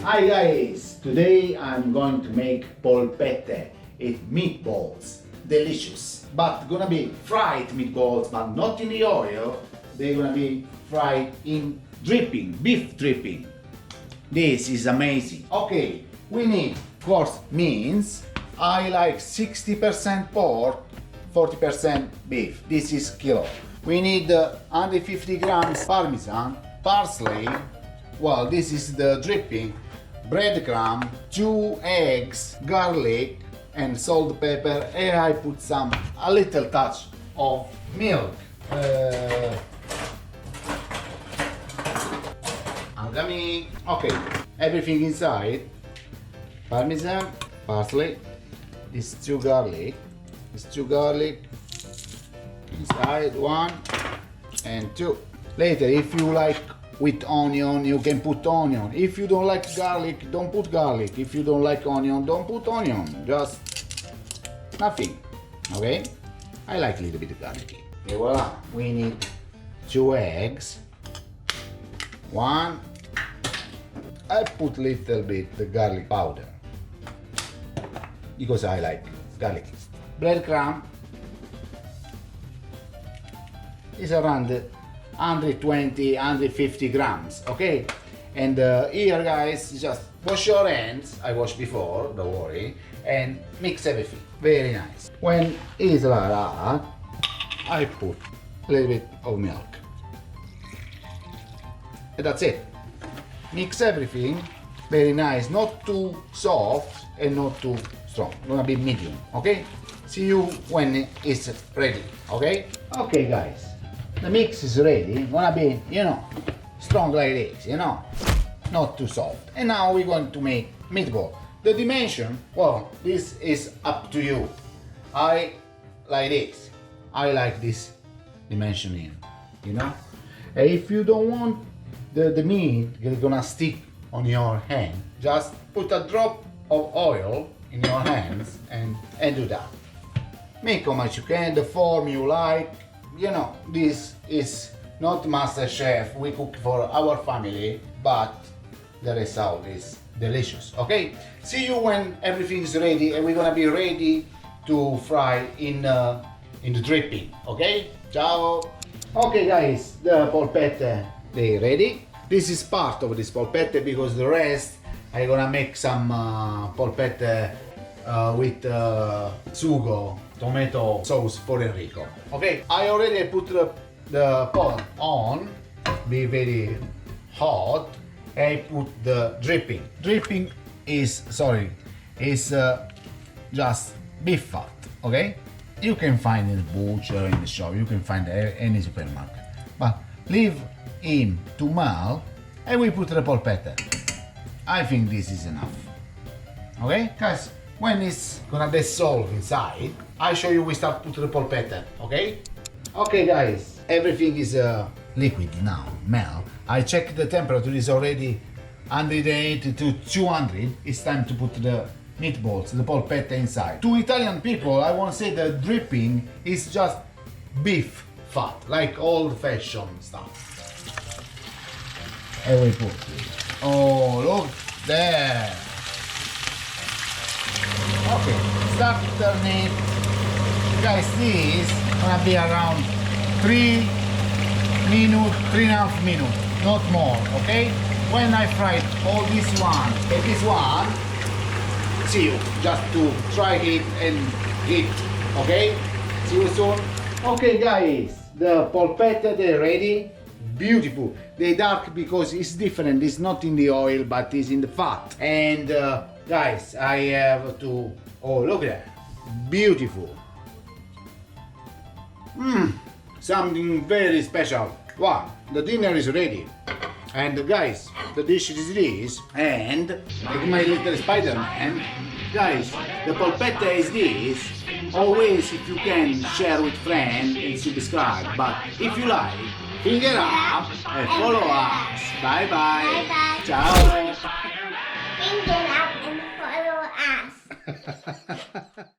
Hi guys, today I'm going to make polpette. It's meatballs, delicious, but gonna be fried meatballs, but not in the oil. They're gonna be fried in dripping, beef dripping. This is amazing. Okay, we need, of course, mince. I like 60% pork, 40% beef. This is kilo. We need 150 grams Parmesan, parsley. Well, this is the dripping. Breadcrumbs, 2 eggs, garlic, and salt, pepper, and I put a little touch of milk. Accompany. Okay, everything inside. Parmesan, parsley, this 2 garlic, inside 1 and 2. Later, if you like with onion, you can put onion. If you don't like garlic, don't put garlic. If you don't like onion, don't put onion. Just nothing. Okay? I like a little bit of garlic. Okay, voila. We need 2 eggs. 1. I put little bit the garlic powder because I like garlic. Breadcrumb is around 120, 150 grams, okay? And here guys, just wash your hands, I washed before, don't worry, and mix everything, very nice. When it's like that, I put a little bit of milk. And that's it. Mix everything, very nice, not too soft and not too strong, gonna be medium, okay? See you when it's ready, okay? Okay guys. The mix is ready, gonna be, strong like this, not too soft. And now we're going to make meatball. The dimension, well, this is up to you. I like this. I like this dimension here, And if you don't want the meat is gonna stick on your hand, just put a drop of oil in your hands and do that. Make how much you can, the form you like. This is not Master Chef, we cook for our family, but the result is delicious, okay? See you when everything is ready and we're gonna be ready to fry in the dripping, okay? Ciao! Okay guys, the polpette, they ready. This is part of this polpette because the rest I'm gonna make some polpette with sugo, tomato sauce for Enrico. Okay, I already put the pot on, be very hot. I put the dripping. Dripping is just beef fat. Okay, you can find in the butcher, in the shop, you can find any supermarket. But leave him to melt, and we put the polpette. I think this is enough. Okay, guys. When it's gonna dissolve inside, I show you we start put the polpette, okay? Okay guys, everything is liquid now, melt. I check the temperature is already 180 to 200. It's time to put the meatballs, the polpette inside. To Italian people, I want to say the dripping is just beef fat, like old-fashioned stuff. And we put it. Oh, look there. Okay, start turning it. Guys, this is gonna be around 3 minutes, 3.5 minutes, not more, okay? When I fry all this one and this one, see you, just to try it and eat, okay? See you soon. Okay guys, the polpette, they're ready. Beautiful. They dark because it's different, it's not in the oil but it's in the fat. And guys, I have to, oh look at that, beautiful. Something very special. Wow, the dinner is ready. And guys, the dish is this, and like my little Spider-Man, guys, the polpette is this. Always, if you can, share with friends and subscribe. But if you like, finger up and follow us. Bye bye. Bye bye. Ciao. Finger up and follow us.